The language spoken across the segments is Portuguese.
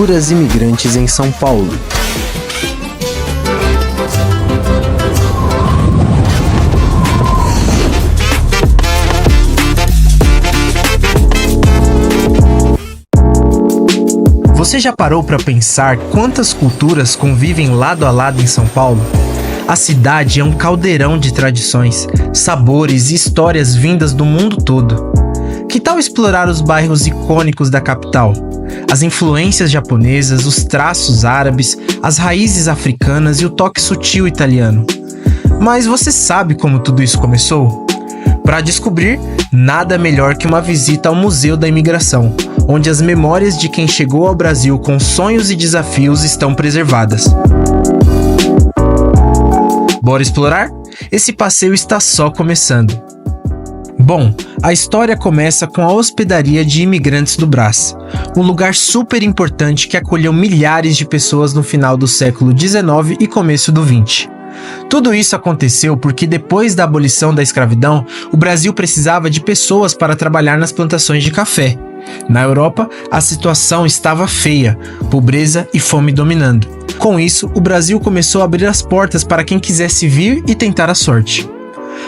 Culturas imigrantes em São Paulo. Você já parou para pensar quantas culturas convivem lado a lado em São Paulo? A cidade é um caldeirão de tradições, sabores e histórias vindas do mundo todo. Que tal explorar os bairros icônicos da capital? As influências japonesas, os traços árabes, as raízes africanas e o toque sutil italiano. Mas você sabe como tudo isso começou? Para descobrir, nada melhor que uma visita ao Museu da Imigração, onde as memórias de quem chegou ao Brasil com sonhos e desafios estão preservadas. Bora explorar? Esse passeio está só começando. Bom, a história começa com a Hospedaria de Imigrantes do Brás, um lugar super importante que acolheu milhares de pessoas no final do século XIX e começo do XX. Tudo isso aconteceu porque depois da abolição da escravidão, o Brasil precisava de pessoas para trabalhar nas plantações de café. Na Europa, a situação estava feia, pobreza e fome dominando. Com isso, o Brasil começou a abrir as portas para quem quisesse vir e tentar a sorte.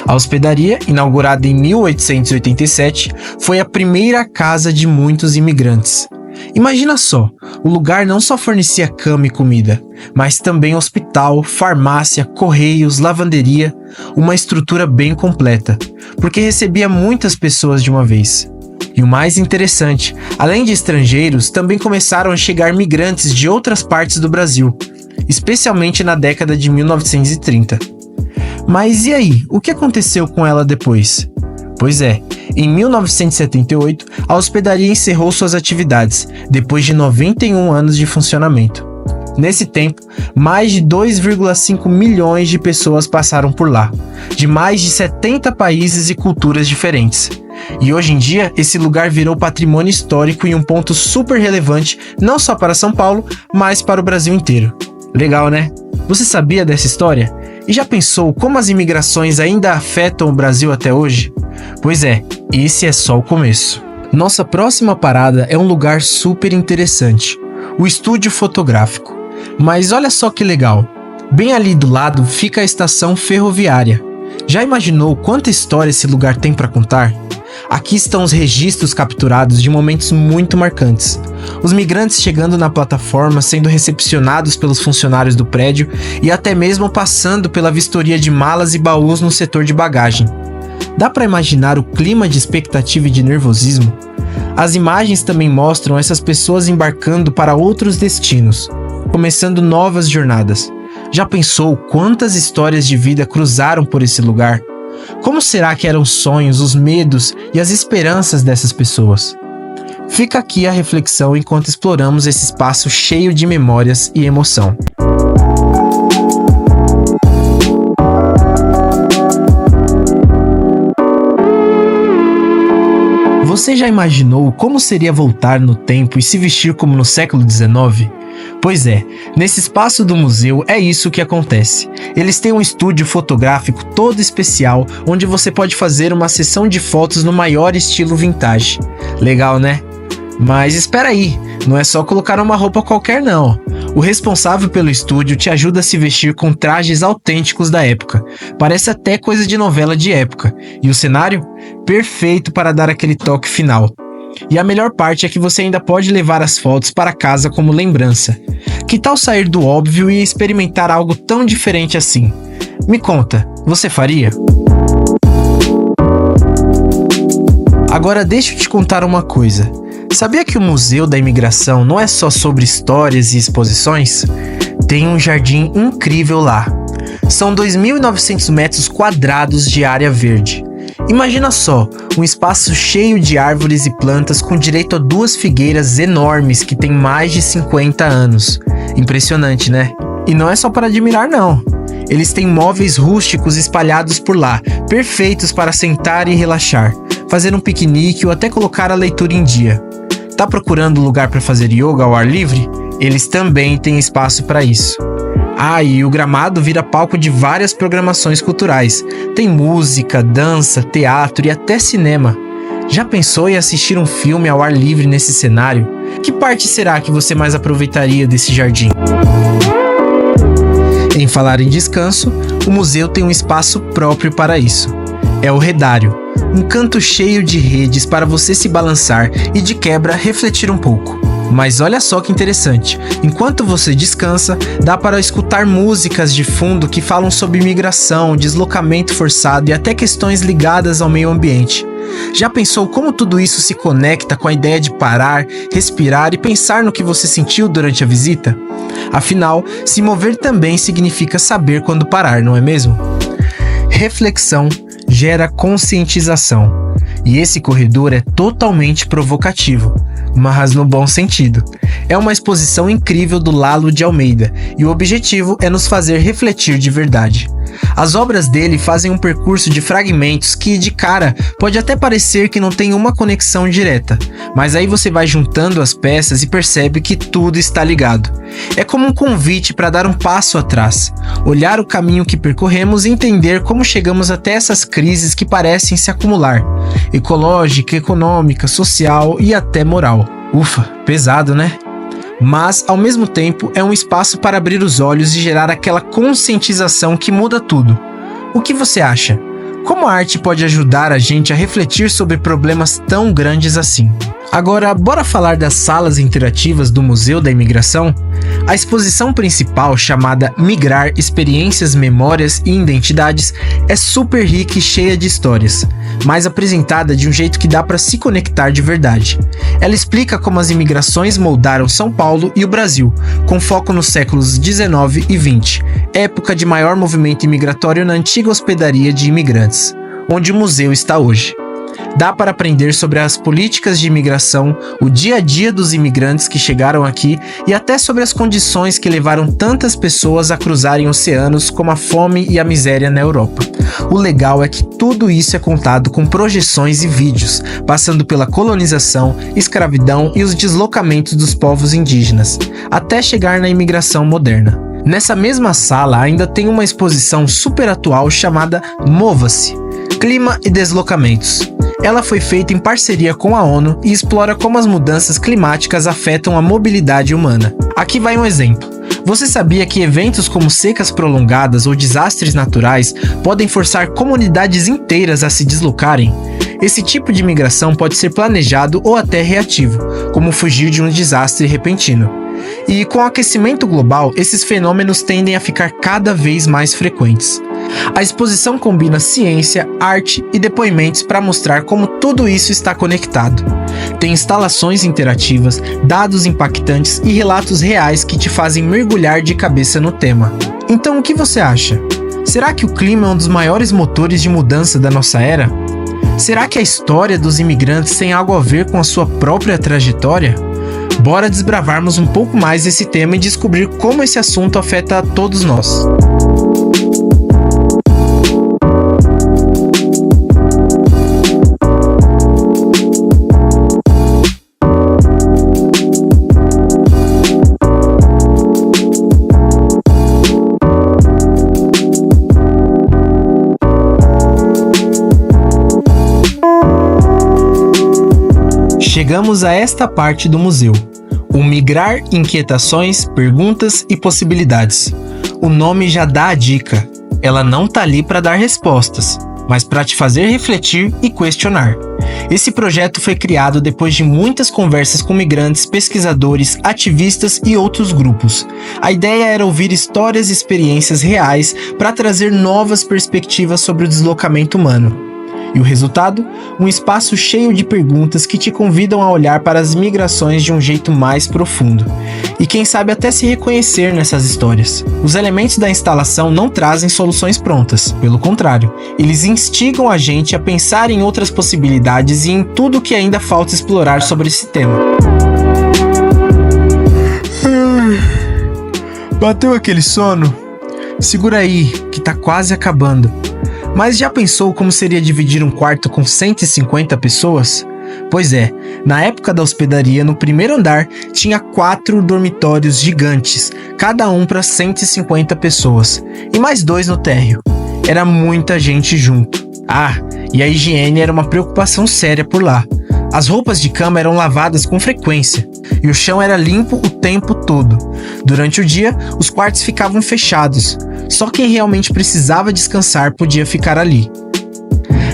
A hospedaria, inaugurada em 1887, foi a primeira casa de muitos imigrantes. Imagina só, o lugar não só fornecia cama e comida, mas também hospital, farmácia, correios, lavanderia, uma estrutura bem completa, porque recebia muitas pessoas de uma vez. E o mais interessante, além de estrangeiros, também começaram a chegar migrantes de outras partes do Brasil, especialmente na década de 1930. Mas e aí, o que aconteceu com ela depois? Pois é, em 1978, a hospedaria encerrou suas atividades, depois de 91 anos de funcionamento. Nesse tempo, mais de 2,5 milhões de pessoas passaram por lá, de mais de 70 países e culturas diferentes. E hoje em dia, esse lugar virou patrimônio histórico e um ponto super relevante, não só para São Paulo, mas para o Brasil inteiro. Legal, né? Você sabia dessa história? E já pensou como as imigrações ainda afetam o Brasil até hoje? Pois é, esse é só o começo. Nossa próxima parada é um lugar super interessante, o Estúdio Fotográfico. Mas olha só que legal, bem ali do lado fica a estação ferroviária. Já imaginou quanta história esse lugar tem para contar? Aqui estão os registros capturados de momentos muito marcantes. Os migrantes chegando na plataforma, sendo recepcionados pelos funcionários do prédio e até mesmo passando pela vistoria de malas e baús no setor de bagagem. Dá para imaginar o clima de expectativa e de nervosismo? As imagens também mostram essas pessoas embarcando para outros destinos, começando novas jornadas. Já pensou quantas histórias de vida cruzaram por esse lugar? Como será que eram os sonhos, os medos e as esperanças dessas pessoas? Fica aqui a reflexão enquanto exploramos esse espaço cheio de memórias e emoção. Você já imaginou como seria voltar no tempo e se vestir como no século XIX? Pois é, nesse espaço do museu é isso que acontece. Eles têm um estúdio fotográfico todo especial, onde você pode fazer uma sessão de fotos no maior estilo vintage. Legal, né? Mas espera aí, não é só colocar uma roupa qualquer não. O responsável pelo estúdio te ajuda a se vestir com trajes autênticos da época. Parece até coisa de novela de época. E o cenário? Perfeito para dar aquele toque final. E a melhor parte é que você ainda pode levar as fotos para casa como lembrança. Que tal sair do óbvio e experimentar algo tão diferente assim? Me conta, você faria? Agora deixa eu te contar uma coisa. Sabia que o Museu da Imigração não é só sobre histórias e exposições? Tem um jardim incrível lá. São 2.900 metros quadrados de área verde. Imagina só, um espaço cheio de árvores e plantas com direito a 2 figueiras enormes que têm mais de 50 anos. Impressionante, né? E não é só para admirar, não. Eles têm móveis rústicos espalhados por lá, perfeitos para sentar e relaxar, fazer um piquenique ou até colocar a leitura em dia. Tá procurando lugar para fazer yoga ao ar livre? Eles também têm espaço para isso. Ah, e o gramado vira palco de várias programações culturais. Tem música, dança, teatro e até cinema. Já pensou em assistir um filme ao ar livre nesse cenário? Que parte será que você mais aproveitaria desse jardim? Em falar em descanso, o museu tem um espaço próprio para isso. É o Redário, um canto cheio de redes para você se balançar e, de quebra, refletir um pouco. Mas olha só que interessante, enquanto você descansa, dá para escutar músicas de fundo que falam sobre migração, deslocamento forçado e até questões ligadas ao meio ambiente. Já pensou como tudo isso se conecta com a ideia de parar, respirar e pensar no que você sentiu durante a visita? Afinal, se mover também significa saber quando parar, não é mesmo? Reflexão gera conscientização, e esse corredor é totalmente provocativo, mas no bom sentido. É uma exposição incrível do Lalo de Almeida, e o objetivo é nos fazer refletir de verdade. As obras dele fazem um percurso de fragmentos que, de cara, pode até parecer que não tem uma conexão direta, mas aí você vai juntando as peças e percebe que tudo está ligado. É como um convite para dar um passo atrás, olhar o caminho que percorremos e entender como chegamos até essas crises que parecem se acumular: ecológica, econômica, social e até moral. Ufa, pesado, né? Mas, ao mesmo tempo, é um espaço para abrir os olhos e gerar aquela conscientização que muda tudo. O que você acha? Como a arte pode ajudar a gente a refletir sobre problemas tão grandes assim? Agora, bora falar das salas interativas do Museu da Imigração? A exposição principal, chamada Migrar: Experiências, Memórias e Identidades, é super rica e cheia de histórias, mas apresentada de um jeito que dá para se conectar de verdade. Ela explica como as imigrações moldaram São Paulo e o Brasil, com foco nos séculos XIX e XX, época de maior movimento imigratório na antiga hospedaria de imigrantes, onde o museu está hoje. Dá para aprender sobre as políticas de imigração, o dia a dia dos imigrantes que chegaram aqui e até sobre as condições que levaram tantas pessoas a cruzarem oceanos, como a fome e a miséria na Europa. O legal é que tudo isso é contado com projeções e vídeos, passando pela colonização, escravidão e os deslocamentos dos povos indígenas, até chegar na imigração moderna. Nessa mesma sala ainda tem uma exposição super atual chamada Mova-se: Clima e Deslocamentos. Ela foi feita em parceria com a ONU e explora como as mudanças climáticas afetam a mobilidade humana. Aqui vai um exemplo. Você sabia que eventos como secas prolongadas ou desastres naturais podem forçar comunidades inteiras a se deslocarem? Esse tipo de migração pode ser planejado ou até reativo, como fugir de um desastre repentino. E com o aquecimento global, esses fenômenos tendem a ficar cada vez mais frequentes. A exposição combina ciência, arte e depoimentos para mostrar como tudo isso está conectado. Tem instalações interativas, dados impactantes e relatos reais que te fazem mergulhar de cabeça no tema. Então, o que você acha? Será que o clima é um dos maiores motores de mudança da nossa era? Será que a história dos imigrantes tem algo a ver com a sua própria trajetória? Bora desbravarmos um pouco mais esse tema e descobrir como esse assunto afeta a todos nós. Chegamos a esta parte do museu, o Migrar: Inquietações, Perguntas e Possibilidades. O nome já dá a dica, ela não tá ali para dar respostas, mas para te fazer refletir e questionar. Esse projeto foi criado depois de muitas conversas com migrantes, pesquisadores, ativistas e outros grupos. A ideia era ouvir histórias e experiências reais para trazer novas perspectivas sobre o deslocamento humano. E o resultado? Um espaço cheio de perguntas que te convidam a olhar para as migrações de um jeito mais profundo. E quem sabe até se reconhecer nessas histórias. Os elementos da instalação não trazem soluções prontas, pelo contrário, eles instigam a gente a pensar em outras possibilidades e em tudo que ainda falta explorar sobre esse tema. Bateu aquele sono? Segura aí, que tá quase acabando. Mas já pensou como seria dividir um quarto com 150 pessoas? Pois é, na época da hospedaria, no primeiro andar, tinha 4 dormitórios gigantes, cada um para 150 pessoas, e mais 2 no térreo. Era muita gente junto. Ah, e a higiene era uma preocupação séria por lá. As roupas de cama eram lavadas com frequência, e o chão era limpo o tempo todo. Durante o dia, os quartos ficavam fechados. Só quem realmente precisava descansar podia ficar ali.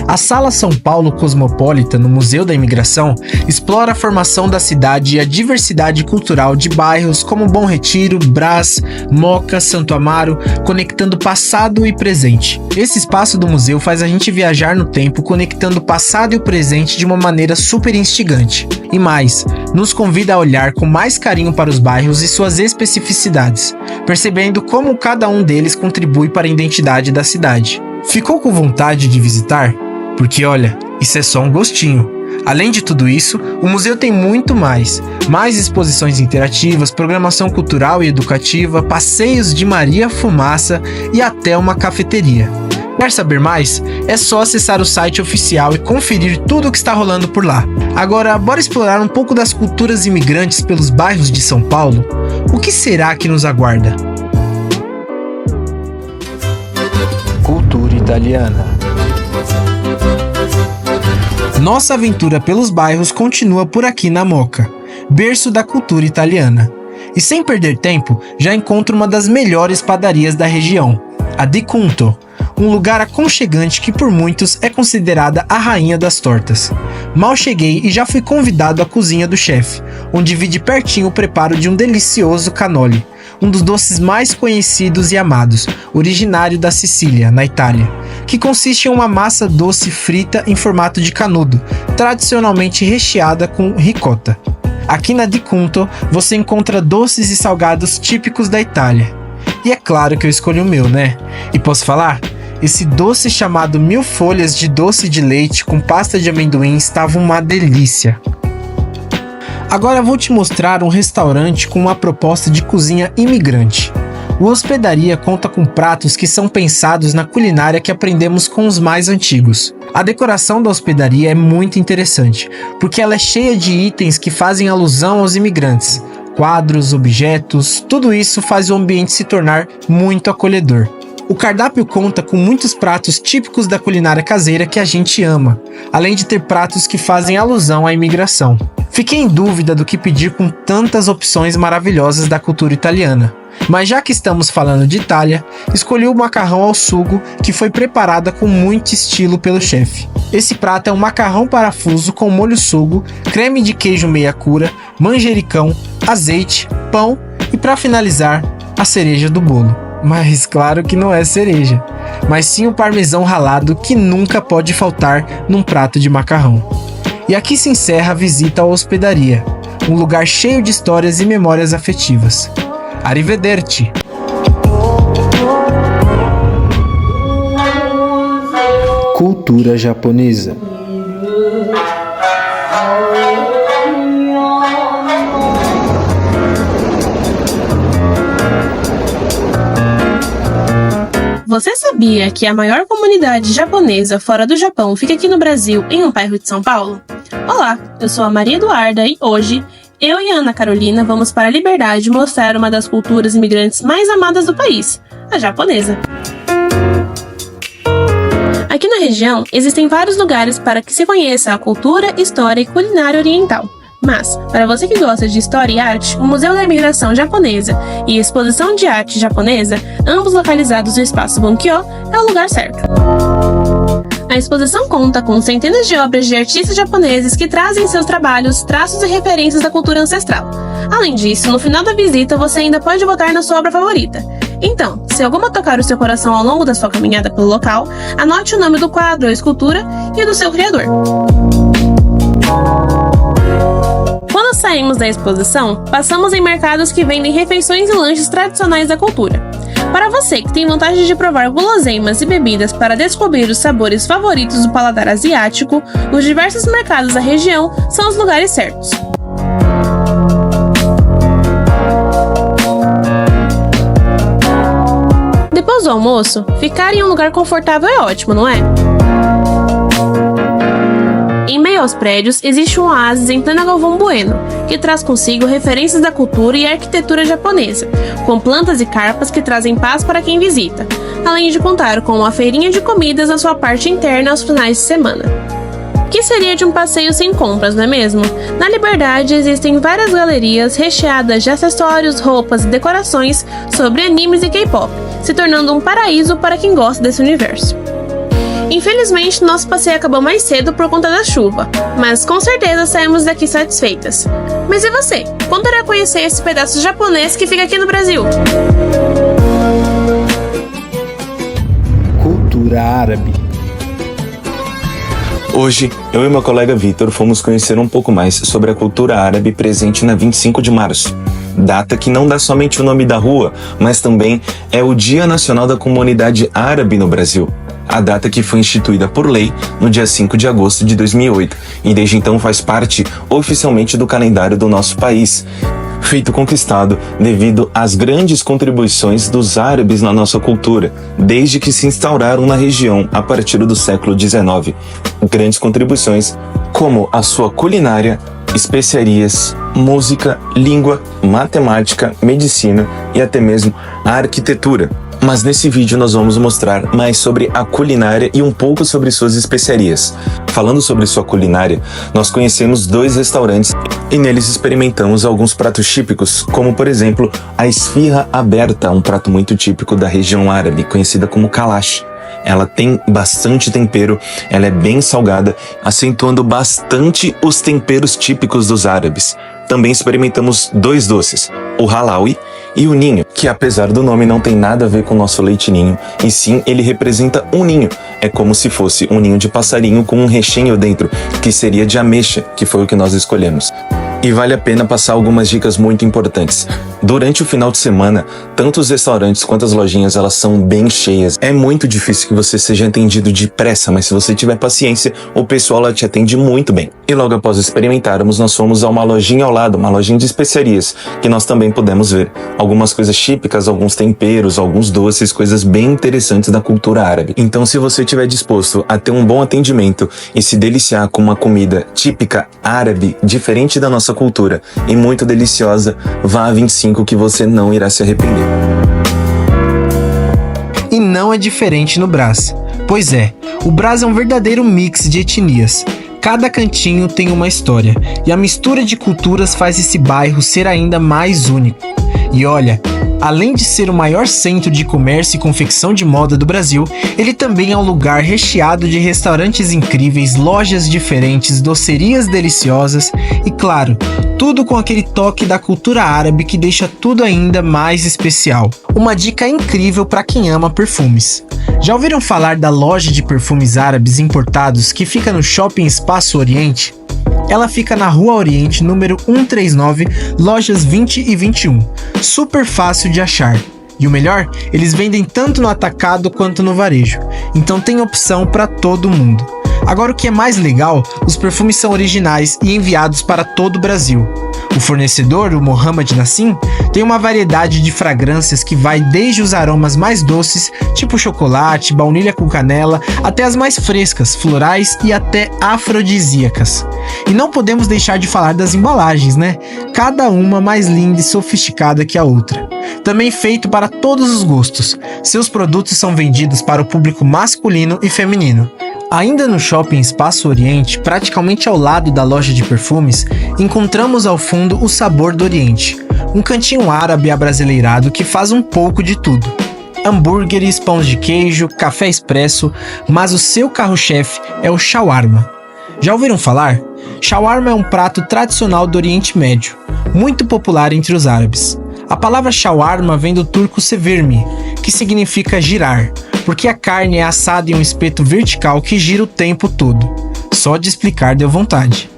A Sala São Paulo Cosmopolita, no Museu da Imigração, explora a formação da cidade e a diversidade cultural de bairros como Bom Retiro, Brás, Moca, Santo Amaro, conectando passado e presente. Esse espaço do museu faz a gente viajar no tempo, conectando o passado e o presente de uma maneira super instigante. E mais, nos convida a olhar com mais carinho para os bairros e suas especificidades, percebendo como cada um deles contribui para a identidade da cidade. Ficou com vontade de visitar? Porque olha, isso é só um gostinho. Além de tudo isso, o museu tem muito mais. Mais exposições interativas, programação cultural e educativa, passeios de Maria Fumaça e até uma cafeteria. Quer saber mais? É só acessar o site oficial e conferir tudo o que está rolando por lá. Agora, bora explorar um pouco das culturas imigrantes pelos bairros de São Paulo? O que será que nos aguarda? Cultura italiana. Nossa aventura pelos bairros continua por aqui na Moca, berço da cultura italiana. E sem perder tempo, já encontro uma das melhores padarias da região, a Di Cunto, um lugar aconchegante que por muitos é considerada a rainha das tortas. Mal cheguei e já fui convidado à cozinha do chefe, onde vi de pertinho o preparo de um delicioso cannoli, um dos doces mais conhecidos e amados, originário da Sicília, na Itália, que consiste em uma massa doce frita em formato de canudo, tradicionalmente recheada com ricota. Aqui na Di Cunto você encontra doces e salgados típicos da Itália. E é claro que eu escolhi o meu, né? E posso falar? Esse doce chamado 1000 folhas de doce de leite com pasta de amendoim estava uma delícia. Agora vou te mostrar um restaurante com uma proposta de cozinha imigrante. O Hospedaria conta com pratos que são pensados na culinária que aprendemos com os mais antigos. A decoração da hospedaria é muito interessante, porque ela é cheia de itens que fazem alusão aos imigrantes. Quadros, objetos, tudo isso faz o ambiente se tornar muito acolhedor. O cardápio conta com muitos pratos típicos da culinária caseira que a gente ama, além de ter pratos que fazem alusão à imigração. Fiquei em dúvida do que pedir com tantas opções maravilhosas da cultura italiana, mas já que estamos falando de Itália, escolhi o macarrão ao sugo, que foi preparada com muito estilo pelo chefe. Esse prato é um macarrão parafuso com molho sugo, creme de queijo meia cura, manjericão, azeite, pão e, para finalizar, a cereja do bolo. Mas claro que não é cereja, mas sim o parmesão ralado que nunca pode faltar num prato de macarrão. E aqui se encerra a visita à hospedaria, um lugar cheio de histórias e memórias afetivas. Arrivederci! Cultura japonesa. Você sabia que a maior comunidade japonesa fora do Japão fica aqui no Brasil, em um bairro de São Paulo? Olá, eu sou a Maria Eduarda e hoje, eu e a Ana Carolina vamos para a Liberdade mostrar uma das culturas imigrantes mais amadas do país, a japonesa. Aqui na região, existem vários lugares para que se conheça a cultura, história e culinária oriental. Mas, para você que gosta de história e arte, o Museu da Imigração Japonesa e a Exposição de Arte Japonesa, ambos localizados no Espaço Bunkyo, é o lugar certo. A exposição conta com centenas de obras de artistas japoneses que trazem em seus trabalhos traços e referências da cultura ancestral. Além disso, no final da visita você ainda pode votar na sua obra favorita. Então, se alguma tocar o seu coração ao longo da sua caminhada pelo local, anote o nome do quadro ou escultura e do seu criador. Quando saímos da exposição, passamos em mercados que vendem refeições e lanches tradicionais da cultura. Para você que tem vontade de provar guloseimas e bebidas para descobrir os sabores favoritos do paladar asiático, os diversos mercados da região são os lugares certos. Depois do almoço, ficar em um lugar confortável é ótimo, não é? Em meio aos prédios, existe um oásis em plena Galvão Bueno, que traz consigo referências da cultura e arquitetura japonesa, com plantas e carpas que trazem paz para quem visita, além de contar com uma feirinha de comidas na sua parte interna aos finais de semana. Que seria de um passeio sem compras, não é mesmo? Na Liberdade existem várias galerias recheadas de acessórios, roupas e decorações sobre animes e K-pop, se tornando um paraíso para quem gosta desse universo. Infelizmente, nosso passeio acabou mais cedo por conta da chuva, mas com certeza saímos daqui satisfeitas. Mas e você? Quando irá conhecer esse pedaço japonês que fica aqui no Brasil? Cultura árabe. Hoje, eu e meu colega Vitor fomos conhecer um pouco mais sobre a cultura árabe presente na 25 de março, data que não dá somente o nome da rua, mas também é o Dia Nacional da Comunidade Árabe no Brasil. A data que foi instituída por lei no dia 5 de agosto de 2008 e desde então faz parte oficialmente do calendário do nosso país, feito conquistado devido às grandes contribuições dos árabes na nossa cultura, desde que se instauraram na região a partir do século XIX. Grandes contribuições como a sua culinária, especiarias, música, língua, matemática, medicina e até mesmo a arquitetura. Mas nesse vídeo nós vamos mostrar mais sobre a culinária e um pouco sobre suas especiarias. Falando sobre sua culinária, nós conhecemos 2 restaurantes e neles experimentamos alguns pratos típicos, como por exemplo a esfirra aberta, um prato muito típico da região árabe, conhecida como kalash. Ela tem bastante tempero, ela é bem salgada, acentuando bastante os temperos típicos dos árabes. Também experimentamos 2 doces, o halawi e o ninho, que apesar do nome não tem nada a ver com o nosso leite ninho, e sim ele representa um ninho. É como se fosse um ninho de passarinho com um recheio dentro, que seria de ameixa, que foi o que nós escolhemos. E vale a pena passar algumas dicas muito importantes. Durante o final de semana, tanto os restaurantes quanto as lojinhas, elas são bem cheias. É muito difícil que você seja atendido depressa, mas se você tiver paciência, o pessoal lá te atende muito bem. E logo após experimentarmos, nós fomos a uma lojinha ao lado, uma lojinha de especiarias, que nós também pudemos ver algumas coisas típicas, alguns temperos, alguns doces, coisas bem interessantes da cultura árabe. Então, se você estiver disposto a ter um bom atendimento e se deliciar com uma comida típica árabe, diferente da nossa cultura e muito deliciosa, vá a 25 que você não irá se arrepender. E não é diferente no Brás. Pois é, o Brás é um verdadeiro mix de etnias. Cada cantinho tem uma história, e a mistura de culturas faz esse bairro ser ainda mais único. E olha, além de ser o maior centro de comércio e confecção de moda do Brasil, ele também é um lugar recheado de restaurantes incríveis, lojas diferentes, docerias deliciosas e, claro, tudo com aquele toque da cultura árabe que deixa tudo ainda mais especial. Uma dica incrível para quem ama perfumes. Já ouviram falar da loja de perfumes árabes importados que fica no Shopping Espaço Oriente? Ela fica na Rua Oriente, número 139, lojas 20 e 21. Super fácil de achar. E o melhor, eles vendem tanto no atacado quanto no varejo. Então tem opção para todo mundo. Agora o que é mais legal, os perfumes são originais e enviados para todo o Brasil. O fornecedor, o Mohamed Nassim, tem uma variedade de fragrâncias que vai desde os aromas mais doces, tipo chocolate, baunilha com canela, até as mais frescas, florais e até afrodisíacas. E não podemos deixar de falar das embalagens, né? Cada uma mais linda e sofisticada que a outra. Também feito para todos os gostos. Seus produtos são vendidos para o público masculino e feminino. Ainda no Shopping Espaço Oriente, praticamente ao lado da loja de perfumes, encontramos ao fundo o Sabor do Oriente, um cantinho árabe abrasileirado que faz um pouco de tudo. Hambúrgueres, pães de queijo, café expresso, mas o seu carro-chefe é o shawarma. Já ouviram falar? Shawarma é um prato tradicional do Oriente Médio, muito popular entre os árabes. A palavra shawarma vem do turco sevirmi, que significa girar, porque a carne é assada em um espeto vertical que gira o tempo todo. Só de explicar deu vontade.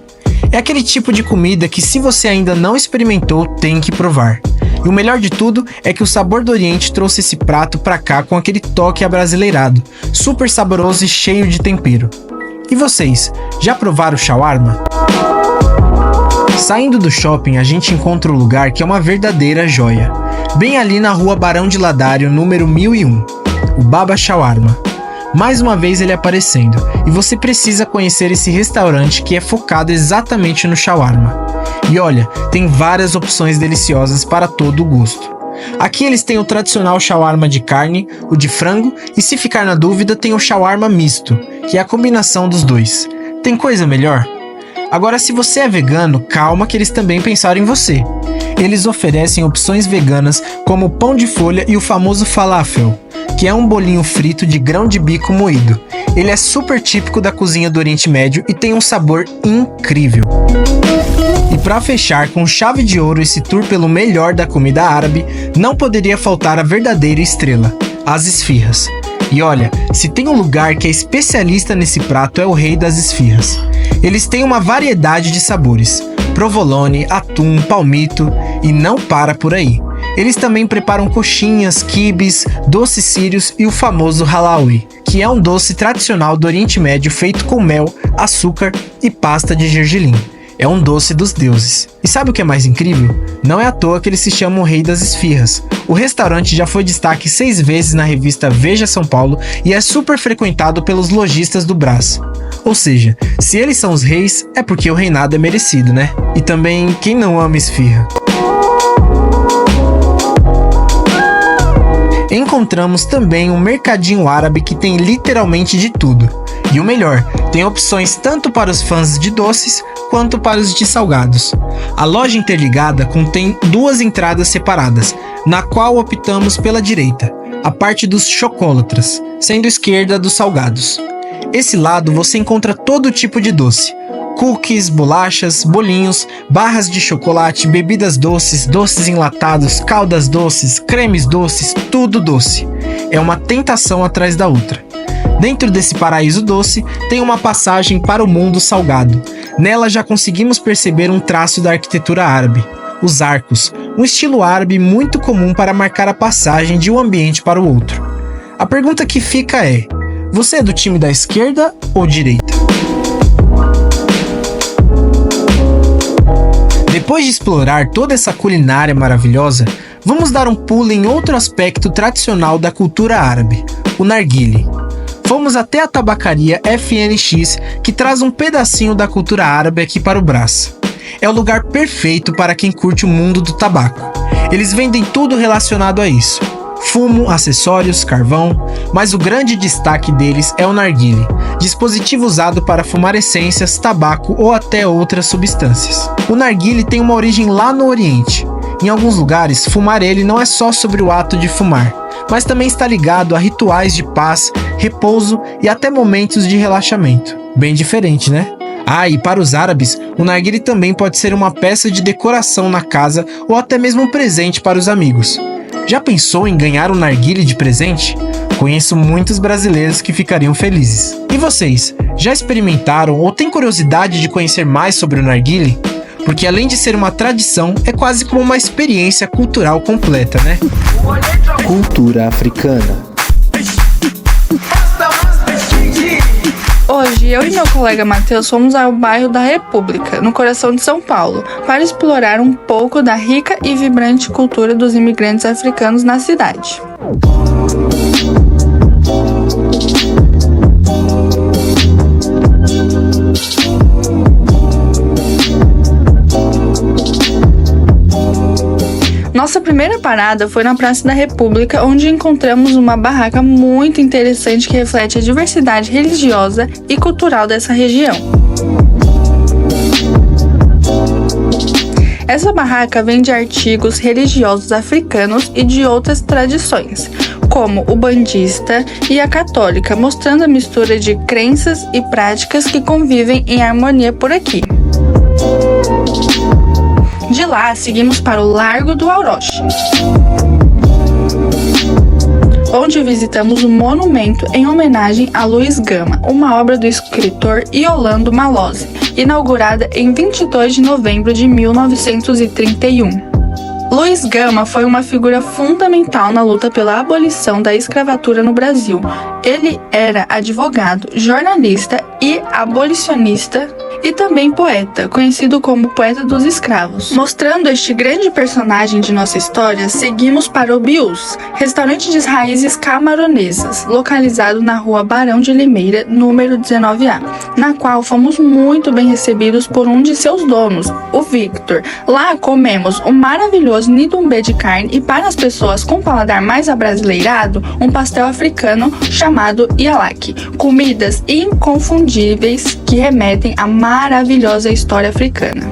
É aquele tipo de comida que, se você ainda não experimentou, tem que provar. E o melhor de tudo é que o Sabor do Oriente trouxe esse prato pra cá com aquele toque abrasileirado, super saboroso e cheio de tempero. E vocês, já provaram o shawarma? Saindo do shopping, a gente encontra um lugar que é uma verdadeira joia. Bem ali na rua Barão de Ladário, número 1001. O Baba Shawarma. Mais uma vez ele aparecendo, e você precisa conhecer esse restaurante que é focado exatamente no shawarma. E olha, tem várias opções deliciosas para todo o gosto. Aqui eles têm o tradicional shawarma de carne, o de frango, e se ficar na dúvida tem o shawarma misto, que é a combinação dos dois. Tem coisa melhor? Agora, se você é vegano, calma que eles também pensaram em você. Eles oferecem opções veganas como o pão de folha e o famoso falafel, que é um bolinho frito de grão de bico moído. Ele é super típico da cozinha do Oriente Médio e tem um sabor incrível. E para fechar com chave de ouro esse tour pelo melhor da comida árabe, não poderia faltar a verdadeira estrela, as esfirras. E olha, se tem um lugar que é especialista nesse prato é o Rei das Esfirras. Eles têm uma variedade de sabores, provolone, atum, palmito e não para por aí. Eles também preparam coxinhas, quibes, doces sírios e o famoso halawi, que é um doce tradicional do Oriente Médio feito com mel, açúcar e pasta de gergelim. É um doce dos deuses. E sabe o que é mais incrível? Não é à toa que eles se chamam Rei das Esfirras. O restaurante já foi destaque 6 vezes na revista Veja São Paulo e é super frequentado pelos lojistas do Brás. Ou seja, se eles são os reis, é porque o reinado é merecido, né? E também, quem não ama esfirra? Encontramos também um mercadinho árabe que tem literalmente de tudo. E o melhor, tem opções tanto para os fãs de doces quanto para os de salgados. A loja interligada contém 2 entradas separadas, na qual optamos pela direita, a parte dos chocólatras, sendo esquerda dos salgados. Esse lado você encontra todo tipo de doce. Cookies, bolachas, bolinhos, barras de chocolate, bebidas doces, doces enlatados, caldas doces, cremes doces, tudo doce. É uma tentação atrás da outra. Dentro desse paraíso doce, tem uma passagem para o mundo salgado. Nela já conseguimos perceber um traço da arquitetura árabe, os arcos, um estilo árabe muito comum para marcar a passagem de um ambiente para o outro. A pergunta que fica é: você é do time da esquerda ou direita? Depois de explorar toda essa culinária maravilhosa, vamos dar um pulo em outro aspecto tradicional da cultura árabe, o narguile. Fomos até a tabacaria FNX, que traz um pedacinho da cultura árabe aqui para o Brás. É o lugar perfeito para quem curte o mundo do tabaco. Eles vendem tudo relacionado a isso: fumo, acessórios, carvão, mas o grande destaque deles é o narguile, dispositivo usado para fumar essências, tabaco ou até outras substâncias. O narguile tem uma origem lá no Oriente. Em alguns lugares, fumar ele não é só sobre o ato de fumar, mas também está ligado a rituais de paz, repouso e até momentos de relaxamento. Bem diferente, né? Ah, e para os árabes, o narguile também pode ser uma peça de decoração na casa ou até mesmo um presente para os amigos. Já pensou em ganhar um narguile de presente? Conheço muitos brasileiros que ficariam felizes. E vocês, já experimentaram ou têm curiosidade de conhecer mais sobre o narguile? Porque além de ser uma tradição, é quase como uma experiência cultural completa, né? Cultura africana. Hoje, eu e meu colega Matheus fomos ao bairro da República, no coração de São Paulo, para explorar um pouco da rica e vibrante cultura dos imigrantes africanos na cidade. Nossa primeira parada foi na Praça da República, onde encontramos uma barraca muito interessante que reflete a diversidade religiosa e cultural dessa região. Essa barraca vende artigos religiosos africanos e de outras tradições, como o bandista e a católica, mostrando a mistura de crenças e práticas que convivem em harmonia por aqui. De lá, seguimos para o Largo do Auroche, onde visitamos um monumento em homenagem a Luiz Gama, uma obra do escritor Iolando Malose, inaugurada em 22 de novembro de 1931. Luiz Gama foi uma figura fundamental na luta pela abolição da escravatura no Brasil. Ele era advogado, jornalista e abolicionista e também poeta, conhecido como poeta dos escravos. Mostrando este grande personagem de nossa história, seguimos para o Bius, restaurante de raízes camaronesas, localizado na rua Barão de Limeira, número 19A, na qual fomos muito bem recebidos por um de seus donos, o Victor. Lá comemos um maravilhoso nidumbê de carne e, para as pessoas com paladar mais abrasileirado, um pastel africano chamado ialaki. Comidas inconfundíveis que remetem à maravilhosa história africana.